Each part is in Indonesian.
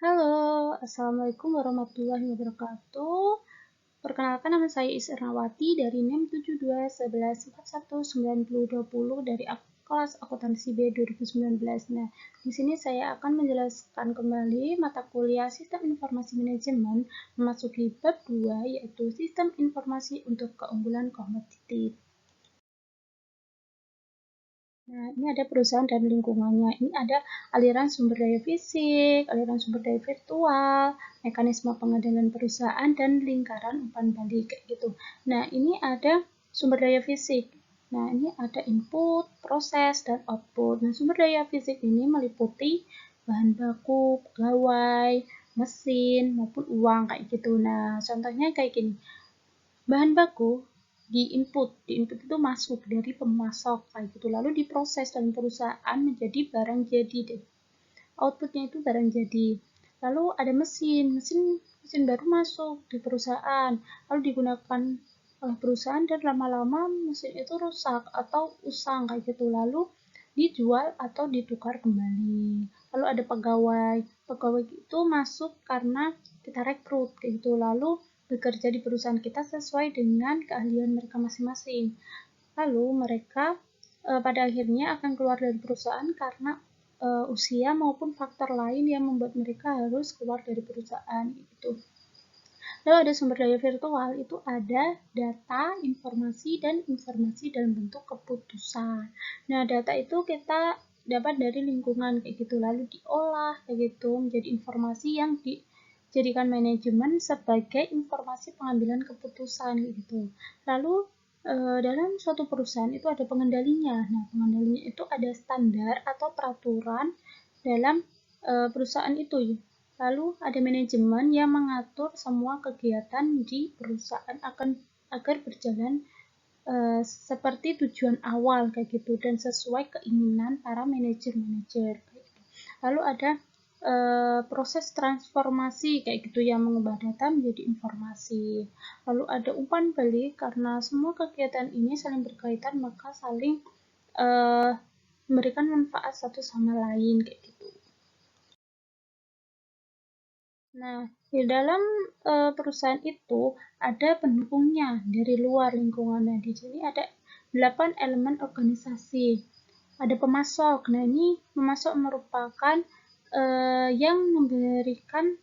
Halo, Assalamualaikum warahmatullahi wabarakatuh. Perkenalkan, nama saya Is Ernawati dari NIM 7211419020 dari kelas akuntansi B 2019. Nah, di sini saya akan menjelaskan kembali mata kuliah Sistem Informasi Manajemen memasuki bab 2, yaitu Sistem Informasi untuk Keunggulan Kompetitif. Nah, ini ada perusahaan dan lingkungannya. Ini ada aliran sumber daya fisik, aliran sumber daya virtual, mekanisme pengendalian perusahaan, dan lingkaran umpan balik, kayak gitu. Nah, ini ada sumber daya fisik. Nah, ini ada input, proses, dan output. Nah, sumber daya fisik ini meliputi bahan baku, pegawai, mesin, maupun uang, kayak gitu. Nah, contohnya kayak gini. Bahan baku di input itu masuk dari pemasok kayak gitu, lalu diproses dalam perusahaan menjadi barang jadi deh. Outputnya itu barang jadi. Lalu ada mesin baru masuk di perusahaan, lalu digunakan oleh perusahaan dan lama-lama mesin itu rusak atau usang kayak gitu, lalu dijual atau ditukar kembali. Lalu ada pegawai itu masuk karena kita rekrut kayak gitu, lalu bekerja di perusahaan kita sesuai dengan keahlian mereka masing-masing. Lalu mereka pada akhirnya akan keluar dari perusahaan karena usia maupun faktor lain yang membuat mereka harus keluar dari perusahaan gitu. Lalu ada sumber daya virtual, itu ada data, informasi, dan informasi dalam bentuk keputusan. Nah, data itu kita dapat dari lingkungan kayak gitu, lalu diolah kayak gitu menjadi informasi yang dijadikan manajemen sebagai informasi pengambilan keputusan gitu. Lalu dalam suatu perusahaan itu ada pengendalinya. Nah, pengendalinya itu ada standar atau peraturan dalam perusahaan itu. Lalu ada manajemen yang mengatur semua kegiatan di perusahaan agar berjalan seperti tujuan awal kayak gitu dan sesuai keinginan para manajer-manajer. Lalu ada proses transformasi kayak gitu yang mengubah data menjadi informasi. Lalu ada umpan balik, karena semua kegiatan ini saling berkaitan maka saling memberikan manfaat satu sama lain kayak gitu. Nah, di dalam perusahaan itu ada pendukungnya dari luar lingkungannya. Di sini ada 8 elemen organisasi. Ada pemasok. Nah, ini pemasok merupakan yang memberikan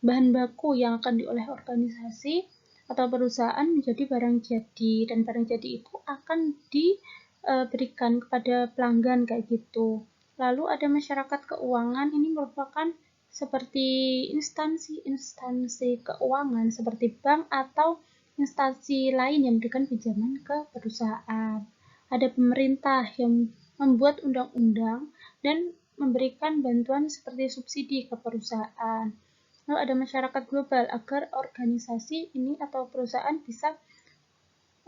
bahan baku yang akan diolah organisasi atau perusahaan menjadi barang jadi, dan barang jadi itu akan diberikan kepada pelanggan kayak gitu. Lalu ada masyarakat keuangan, ini merupakan seperti instansi-instansi keuangan seperti bank atau instansi lain yang memberikan pinjaman ke perusahaan. Ada pemerintah yang membuat undang-undang dan memberikan bantuan seperti subsidi ke perusahaan. Lalu ada masyarakat global, agar organisasi ini atau perusahaan bisa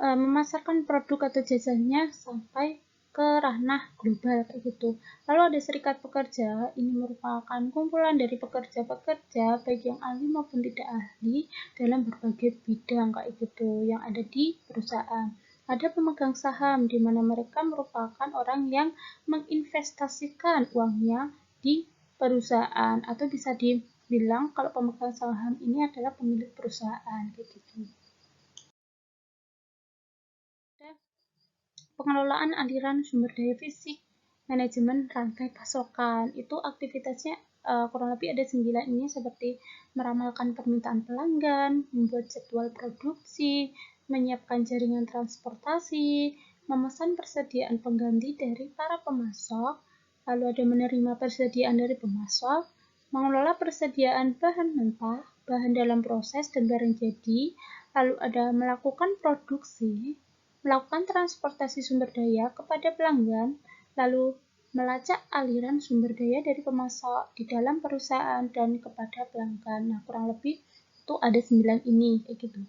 memasarkan produk atau jasanya sampai ke ranah global kayak gitu. Lalu ada serikat pekerja, ini merupakan kumpulan dari pekerja-pekerja baik yang ahli maupun tidak ahli dalam berbagai bidang kayak gitu yang ada di perusahaan. Ada pemegang saham, di mana mereka merupakan orang yang menginvestasikan uangnya di perusahaan, atau bisa dibilang kalau pemegang saham ini adalah pemilik perusahaan kayak gitu. Pengelolaan aliran sumber daya fisik, manajemen rantai pasokan. Itu aktivitasnya kurang lebih ada 9 ini, seperti meramalkan permintaan pelanggan, membuat jadwal produksi, menyiapkan jaringan transportasi, memesan persediaan pengganti dari para pemasok, lalu ada menerima persediaan dari pemasok, mengelola persediaan bahan mentah, bahan dalam proses, dan barang jadi, lalu ada melakukan produksi, melakukan transportasi sumber daya kepada pelanggan, lalu melacak aliran sumber daya dari pemasok di dalam perusahaan dan kepada pelanggan. Nah, kurang lebih itu ada 9 ini, kayak gitu.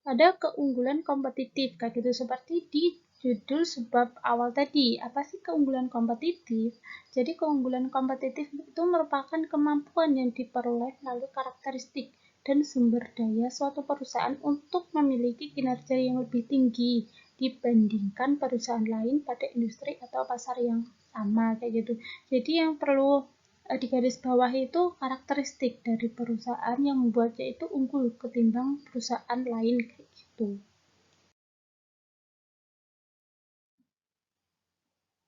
Ada keunggulan kompetitif, kayak gitu, seperti di judul sebab awal tadi. Apa sih keunggulan kompetitif? Jadi keunggulan kompetitif itu merupakan kemampuan yang diperoleh melalui karakteristik dan sumber daya suatu perusahaan untuk memiliki kinerja yang lebih tinggi dibandingkan perusahaan lain pada industri atau pasar yang sama kayak gitu. Jadi yang perlu di garis bawah itu karakteristik dari perusahaan yang membuatnya itu unggul ketimbang perusahaan lain kayak gitu.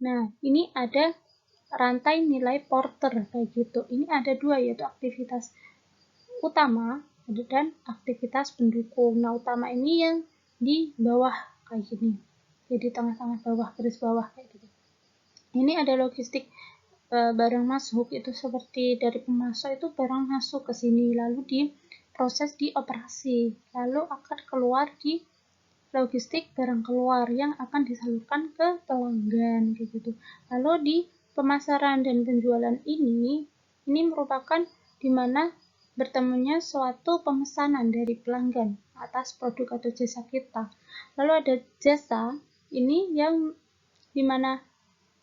Nah, ini ada rantai nilai Porter kayak gitu. Ini ada dua, yaitu aktivitas utama dan aktivitas pendukung. Nah, utama ini yang di bawah kayak gini. Jadi tengah-tengah bawah, garis bawah kayak gitu. Ini ada logistik barang masuk, itu seperti dari pemasok itu barang masuk ke sini, lalu diproses di operasi, lalu akan keluar di logistik barang keluar yang akan disalurkan ke pelanggan kayak gitu. Lalu di pemasaran dan penjualan ini merupakan di mana bertemunya suatu pemesanan dari pelanggan atas produk atau jasa kita. Lalu ada jasa, ini yang dimana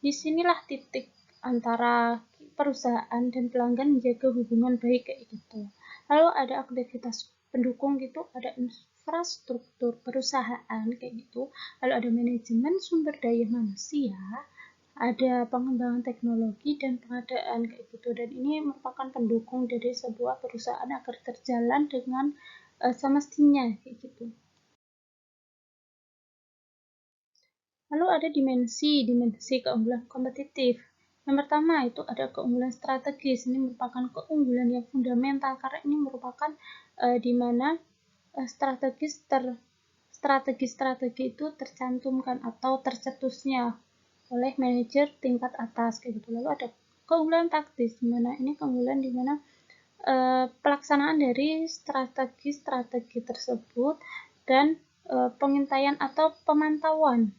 disinilah titik antara perusahaan dan pelanggan menjaga hubungan baik kayak gitu. Lalu ada aktivitas pendukung gitu, ada infrastruktur perusahaan kayak gitu, lalu ada manajemen sumber daya manusia, ada pengembangan teknologi dan pengadaan kayak gitu. Dan ini merupakan pendukung dari sebuah perusahaan agar terjalan dengan semestinya kayak gitu. Lalu ada dimensi keunggulan kompetitif. Yang pertama itu ada keunggulan strategis. Ini merupakan keunggulan yang fundamental karena ini merupakan di mana strategi itu tercantumkan atau tercetusnya oleh manajer tingkat atas kayak gitu. Lalu ada keunggulan taktis, di mana ini keunggulan di mana pelaksanaan dari strategi tersebut dan pengintaian atau pemantauan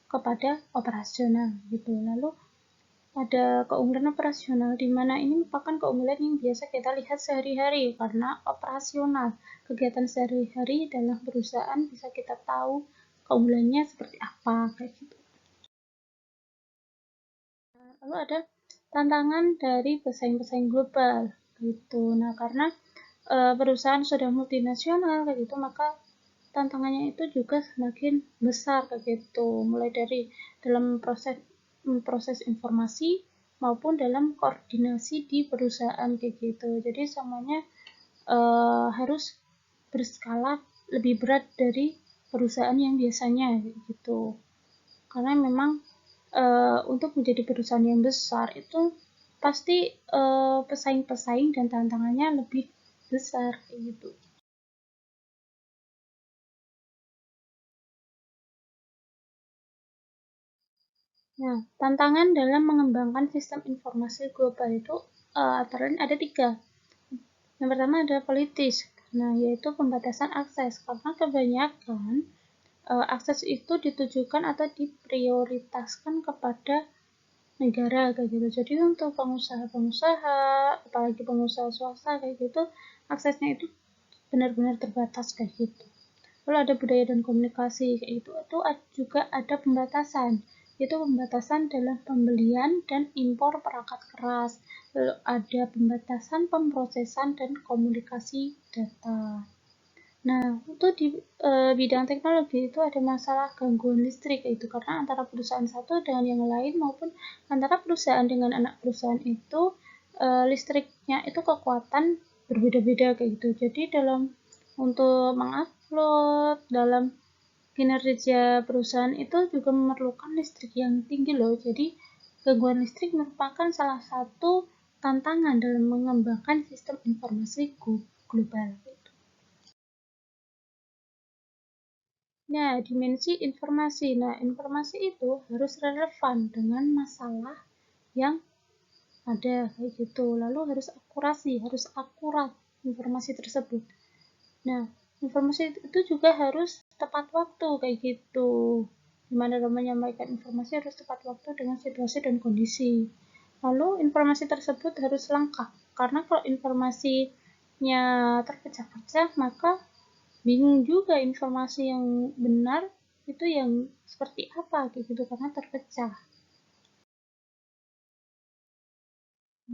kepada operasional gitu. Lalu ada keunggulan operasional di mana ini merupakan keunggulan yang biasa kita lihat sehari-hari karena operasional kegiatan sehari-hari dalam perusahaan bisa kita tahu keunggulannya seperti apa kayak gitu. Lalu ada tantangan dari pesaing-pesaing global gitu. Nah, karena perusahaan sudah multinasional kayak gitu, maka tantangannya itu juga semakin besar kayak gitu, mulai dari dalam proses informasi maupun dalam koordinasi di perusahaan kayak gitu. Jadi semuanya harus berskala lebih berat dari perusahaan yang biasanya gitu. Karena memang untuk menjadi perusahaan yang besar itu pasti pesaing-pesaing dan tantangannya lebih besar kayak gitu. Nah, tantangan dalam mengembangkan sistem informasi global itu antara lain ada 3. Yang pertama ada politis, nah yaitu pembatasan akses, karena kebanyakan akses itu ditujukan atau diprioritaskan kepada negara kayak gitu. Jadi untuk pengusaha-pengusaha, apalagi pengusaha swasta kayak gitu, aksesnya itu benar-benar terbatas kayak gitu. Lalu ada budaya dan komunikasi kayak gitu. Itu juga ada pembatasan, yaitu pembatasan dalam pembelian dan impor perangkat keras. Lalu ada pembatasan pemrosesan dan komunikasi data. Nah, untuk di bidang teknologi itu ada masalah gangguan listrik itu karena antara perusahaan satu dengan yang lain maupun antara perusahaan dengan anak perusahaan itu listriknya itu kekuatan berbeda-beda kayak gitu. Jadi untuk mengupload dalam kinerja perusahaan itu juga memerlukan listrik yang tinggi loh. Jadi gangguan listrik merupakan salah satu tantangan dalam mengembangkan sistem informasi global. Nah, dimensi informasi. Nah, informasi itu harus relevan dengan masalah yang ada kayak gitu. Lalu harus harus akurat informasi tersebut. Nah, informasi itu juga harus tepat waktu kayak gitu. Gimana dalam menyampaikan informasi harus tepat waktu dengan situasi dan kondisi. Lalu informasi tersebut harus lengkap. Karena kalau informasinya terpecah-pecah, maka bingung juga informasi yang benar itu yang seperti apa gitu karena terpecah.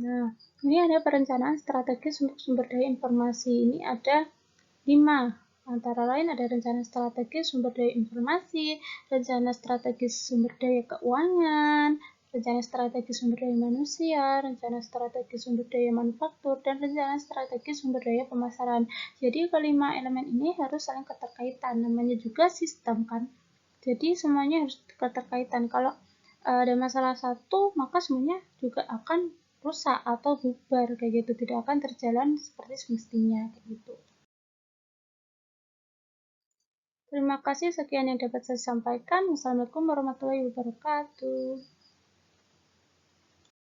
Nah, ini ada perencanaan strategis untuk sumber daya informasi. Ini ada 5. Antara lain ada rencana strategis sumber daya informasi, rencana strategis sumber daya keuangan, rencana strategis sumber daya manusia, rencana strategis sumber daya manufaktur, dan rencana strategis sumber daya pemasaran. Jadi kelima elemen ini harus saling keterkaitan, namanya juga sistem kan. Jadi semuanya harus keterkaitan. Kalau ada masalah satu, maka semuanya juga akan rusak atau bubar kayak gitu, tidak akan terjalan seperti semestinya kayak gitu. Terima kasih, sekian yang dapat saya sampaikan. Wassalamualaikum warahmatullahi wabarakatuh.